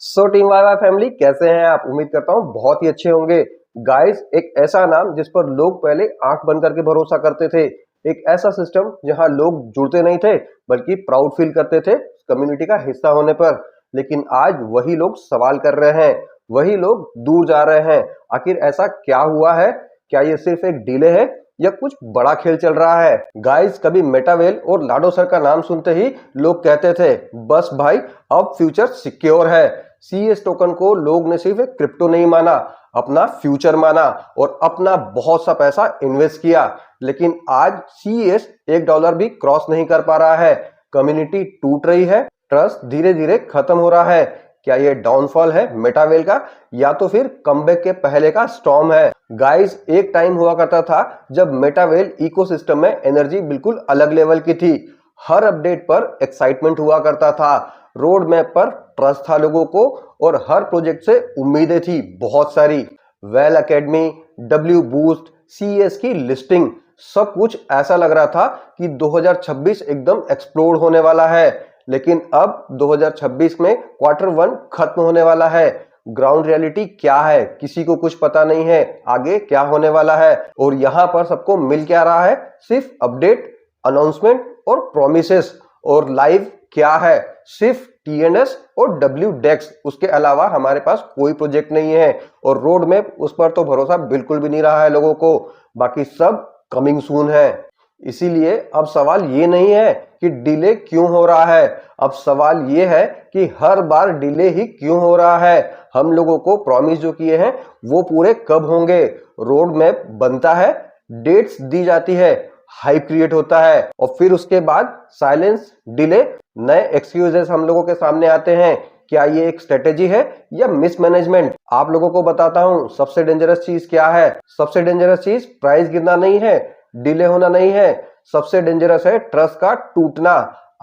सो team Y Y family कैसे हैं आप। उम्मीद करता हूं बहुत ही अच्छे होंगे। गाइस, एक ऐसा नाम जिस पर लोग पहले आंख बंद करके भरोसा करते थे, एक ऐसा सिस्टम जहां लोग जुड़ते नहीं थे बल्कि प्राउड फील करते थे कम्युनिटी का हिस्सा होने पर। लेकिन आज वही लोग सवाल कर रहे हैं, वही लोग दूर जा रहे हैं। आखिर ऐसा क्या हुआ है? क्या ये सिर्फ एक डिले है या कुछ बड़ा खेल चल रहा है? गाइस, कभी मेटावेल और लाडो सर का नाम सुनते ही लोग कहते थे बस भाई अब फ्यूचर सिक्योर है। सीएस टोकन को लोग ने सिर्फ एक क्रिप्टो नहीं माना, अपना फ्यूचर माना और अपना बहुत सा पैसा इन्वेस्ट किया। लेकिन आज सीएस $1 भी क्रॉस नहीं कर पा रहा है। कम्युनिटी टूट रही है, ट्रस्ट धीरे धीरे खत्म हो रहा है। क्या ये डाउनफॉल है मेटावेल का या तो फिर कमबैक के पहले का स्टॉर्म है? गाइस, एक टाइम हुआ करता था जब मेटावेल इकोसिस्टम में एनर्जी बिल्कुल अलग लेवल की थी। हर अपडेट पर एक्साइटमेंट हुआ करता था, रोड मैप पर ट्रस्ट था लोगों को और हर प्रोजेक्ट से उम्मीदें थी बहुत सारी। Well academy, W boost, CS की लिस्टिंग, सब कुछ ऐसा लग रहा था कि 2026 एकदम एक्सप्लोड होने वाला है। लेकिन अब 2026 में Q1 खत्म होने वाला है। ग्राउंड रियलिटी क्या है किसी को कुछ पता नहीं है, आगे क्या होने वाला है। और यहाँ पर सबको मिल क्या रहा है? सिर्फ अपडेट, अनाउंसमेंट और प्रोमिसेस। और लाइव क्या है? सिर्फ टीएनएस और डब्ल्यू डेक्स। उसके अलावा हमारे पास कोई प्रोजेक्ट नहीं है और रोड मैप, उस पर तो भरोसा बिल्कुल भी नहीं रहा है लोगों को। बाकी सब कमिंग सून है। इसीलिए अब सवाल ये नहीं है कि डिले क्यों हो रहा है, अब सवाल ये है कि हर बार डिले ही क्यों हो रहा है। हम लोगों को प्रॉमिस जो किए हैं वो पूरे कब होंगे? रोड मैप बनता है, डेट्स दी जाती है, हाइप क्रिएट होता है और फिर उसके बाद साइलेंस, डिले, नए एक्सक्यूजेस हम लोगों के सामने आते हैं। क्या ये एक स्ट्रेटेजी है या मिसमैनेजमेंट? आप लोगों को बताता हूं सबसे डेंजरस चीज क्या है। सबसे डेंजरस चीज प्राइस गिरना नहीं है, डिले होना नहीं है, सबसे डेंजरस है ट्रस्ट का टूटना।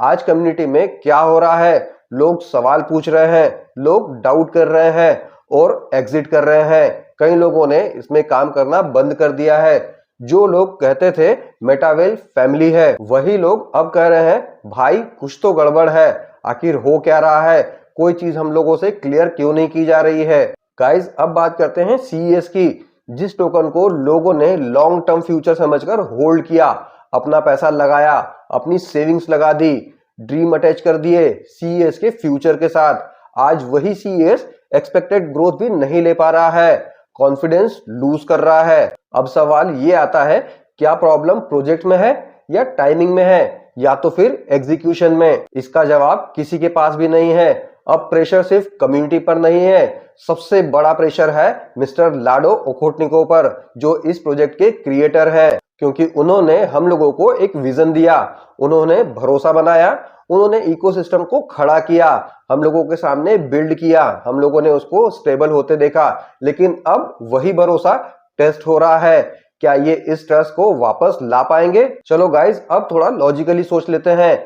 आज कम्युनिटी में क्या हो रहा है? लोग सवाल पूछ रहे हैं, लोग डाउट कर रहे हैं और एग्जिट कर रहे हैं। कई लोगों ने इसमें काम करना बंद कर दिया है। जो लोग कहते थे मेटावेल फैमिली है, वही लोग अब कह रहे हैं भाई कुछ तो गड़बड़ है। आखिर हो क्या रहा है? कोई चीज हम लोगों से क्लियर क्यों नहीं की जा रही है? गाइस, अब बात करते हैं सीएस की, जिस टोकन को लोगों ने लॉन्ग टर्म फ्यूचर समझकर होल्ड किया, अपना पैसा लगाया, अपनी सेविंग्स लगा दी, ड्रीम अटैच कर दिए सीएस के फ्यूचर के साथ। आज वही सीएस एक्सपेक्टेड ग्रोथ भी नहीं ले पा रहा है, कॉन्फिडेंस लूज कर रहा है। अब सवाल ये आता है, क्या प्रॉब्लम प्रोजेक्ट में है या टाइमिंग में है या तो फिर एग्जीक्यूशन में? इसका जवाब किसी के पास भी नहीं है। अब प्रेशर सिर्फ कम्युनिटी पर नहीं है, सबसे बड़ा प्रेशर है मिस्टर लाडो ओखोटनिको पर, जो इस प्रोजेक्ट के क्रिएटर हैं। क्योंकि उन्होंने हम लोगों को एक विजन दिया, उन्होंने भरोसा बनाया, उन्होंने इकोसिस्टम को खड़ा किया, हम लोगों के सामने बिल्ड किया, हम लोगों ने उसको स्टेबल होते देखा। लेकिन अब वही भरोसा टेस्ट हो रहा है। क्या ये इस ट्रस्ट को वापस ला पाएंगे? चलो गाइस, अब थोड़ा लॉजिकली सोच लेते हैं।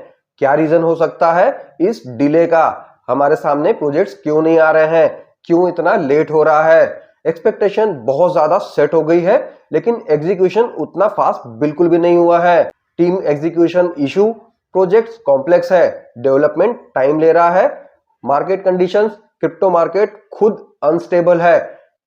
क्या रीजन हो सकता है इस डिले का? हमारे सामने प्रोजेक्ट्स क्यों नहीं आ रहे हैं? क्यों इतना लेट हो रहा है? एक्सपेक्टेशन बहुत ज्यादा सेट हो गई है लेकिन एग्जीक्यूशन उतना फास्ट बिल्कुल भी नहीं हुआ है। Team execution issue, projects complex है, डेवलपमेंट टाइम ले रहा है, मार्केट कंडीशंस, क्रिप्टो मार्केट खुद अनस्टेबल है,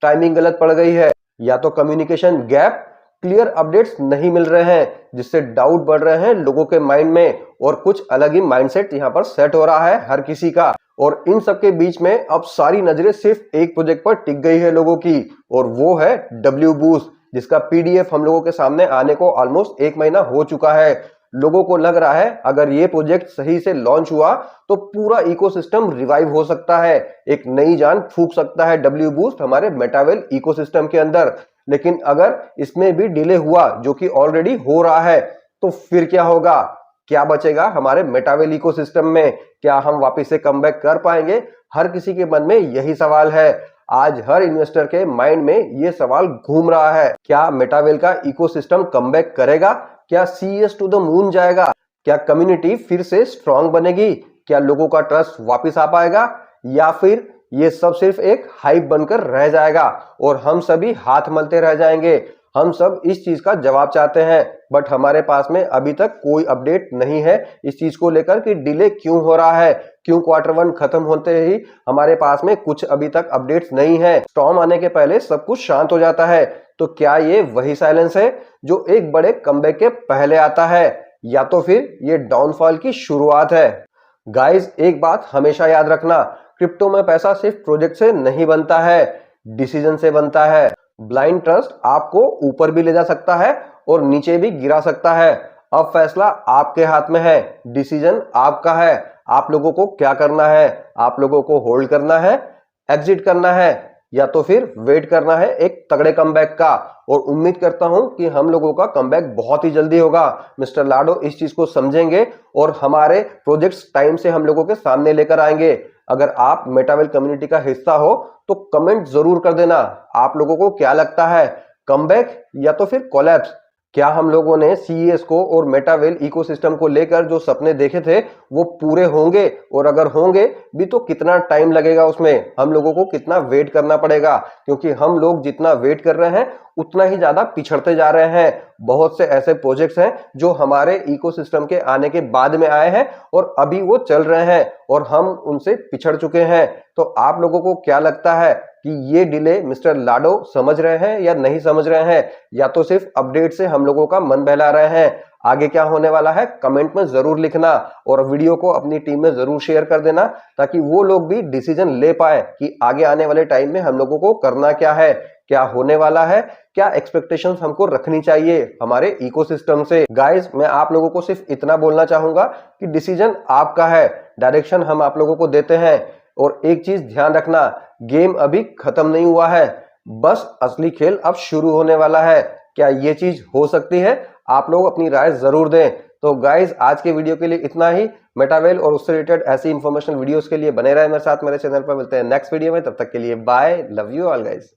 टाइमिंग गलत पड़ गई है, या तो कम्युनिकेशन गैप, क्लियर अपडेट्स नहीं मिल रहे हैं जिससे डाउट बढ़ रहे हैं लोगों के माइंड में और कुछ अलग ही माइंडसेट यहां पर सेट हो रहा है हर किसी का। और इन सब के बीच में अब सारी नजरें सिर्फ एक प्रोजेक्ट पर टिक गई है लोगों की, और वो है डब्ल्यू बूस्ट, जिसका पीडीएफ हम लोगों के सामने आने को ऑलमोस्ट 1 महीना हो चुका है। लोगों को लग रहा है अगर ये प्रोजेक्ट सही से लॉन्च हुआ तो पूरा इकोसिस्टम रिवाइव हो सकता है, एक नई जान फूंक सकता है डब्ल्यू बूस्ट हमारे मेटावेल इकोसिस्टम के अंदर। लेकिन अगर इसमें भी डिले हुआ, जो कि ऑलरेडी हो रहा है, तो फिर क्या होगा? क्या बचेगा हमारे मेटावेल इकोसिस्टम में? क्या हम वापस से कमबैक कर पाएंगे? हर किसी के मन में यही सवाल है। आज हर इन्वेस्टर के माइंड में यह सवाल घूम रहा है, क्या मेटावेल का इकोसिस्टम कमबैक करेगा? क्या सीएस टू द मून जाएगा? क्या कम्युनिटी फिर से स्ट्रांग बनेगी? क्या लोगों का ट्रस्ट वापस आ पाएगा या फिर ये सब सिर्फ एक हाइप बनकर रह जाएगा और हम सभी हाथ मलते रह जाएंगे? हम सब इस चीज का जवाब चाहते हैं, बट हमारे पास में अभी तक कोई अपडेट नहीं है इस चीज को लेकर कि डिले क्यों हो रहा है, क्यों Q1 खत्म होते ही हमारे पास में कुछ अभी तक अपडेट्स नहीं है। स्टॉर्म आने के पहले सब कुछ शांत हो जाता है। तो क्या ये वही साइलेंस है जो एक बड़े कमबैक के पहले आता है, या तो फिर ये डाउनफॉल की शुरुआत है? गाइस, एक बात हमेशा याद रखना, क्रिप्टो में पैसा सिर्फ प्रोजेक्ट से नहीं बनता है, डिसीजन से बनता है। ब्लाइंड ट्रस्ट आपको ऊपर भी ले जा सकता है और नीचे भी गिरा सकता है। अब फैसला आपके हाथ में है, डिसीजन आपका है। आप लोगों को क्या करना है? आप लोगों को होल्ड करना है, एग्जिट करना है, या तो फिर वेट करना है एक तगड़े कमबैक का। और उम्मीद करता हूं कि हम लोगों का कमबैक बहुत ही जल्दी होगा। मिस्टर लाडो इस चीज को समझेंगे और हमारे प्रोजेक्ट्स टाइम से हम लोगों के सामने लेकर आएंगे। अगर आप मेटावेल कम्युनिटी का हिस्सा हो तो कमेंट जरूर कर देना, आप लोगों को क्या लगता है, कमबैक या तो फिर कोलैप्स? क्या हम लोगों ने सीईएस को और मेटावेल इकोसिस्टम को लेकर जो सपने देखे थे वो पूरे होंगे? और अगर होंगे भी तो कितना टाइम लगेगा, उसमें हम लोगों को कितना वेट करना पड़ेगा? क्योंकि हम लोग जितना वेट कर रहे हैं उतना ही ज्यादा पिछड़ते जा रहे हैं। बहुत से ऐसे प्रोजेक्ट्स हैं जो हमारे इकोसिस्टम के आने के बाद में आए हैं और अभी वो चल रहे हैं और हम उनसे पिछड़ चुके हैं। तो आप लोगों को क्या लगता है कि ये डिले मिस्टर लाडो समझ रहे हैं या नहीं समझ रहे हैं, या तो सिर्फ अपडेट से हम लोगों का मन बहला रहे हैं? आगे क्या होने वाला है कमेंट में जरूर लिखना और वीडियो को अपनी टीम में जरूर शेयर कर देना, ताकि वो लोग भी डिसीजन ले पाए कि आगे आने वाले टाइम में हम लोगों को करना क्या है, क्या होने वाला है, क्या एक्सपेक्टेशंस हमको रखनी चाहिए हमारे इकोसिस्टम से। गाइस, मैं आप लोगों को सिर्फ इतना बोलना चाहूंगा कि डिसीजन आपका है, डायरेक्शन हम आप लोगों को देते हैं। और एक चीज ध्यान रखना, गेम अभी खत्म नहीं हुआ है, बस असली खेल अब शुरू होने वाला है। क्या ये चीज हो सकती है? आप लोग अपनी राय जरूर दें। तो गाइस, आज के वीडियो के लिए इतना ही। मेटावेल और उससे रिलेटेड ऐसी इंफॉर्मेशन वीडियोस के लिए बने रहे मेरे साथ मेरे चैनल पर। मिलते हैं नेक्स्ट वीडियो में, तब तक के लिए bye, love you all guys.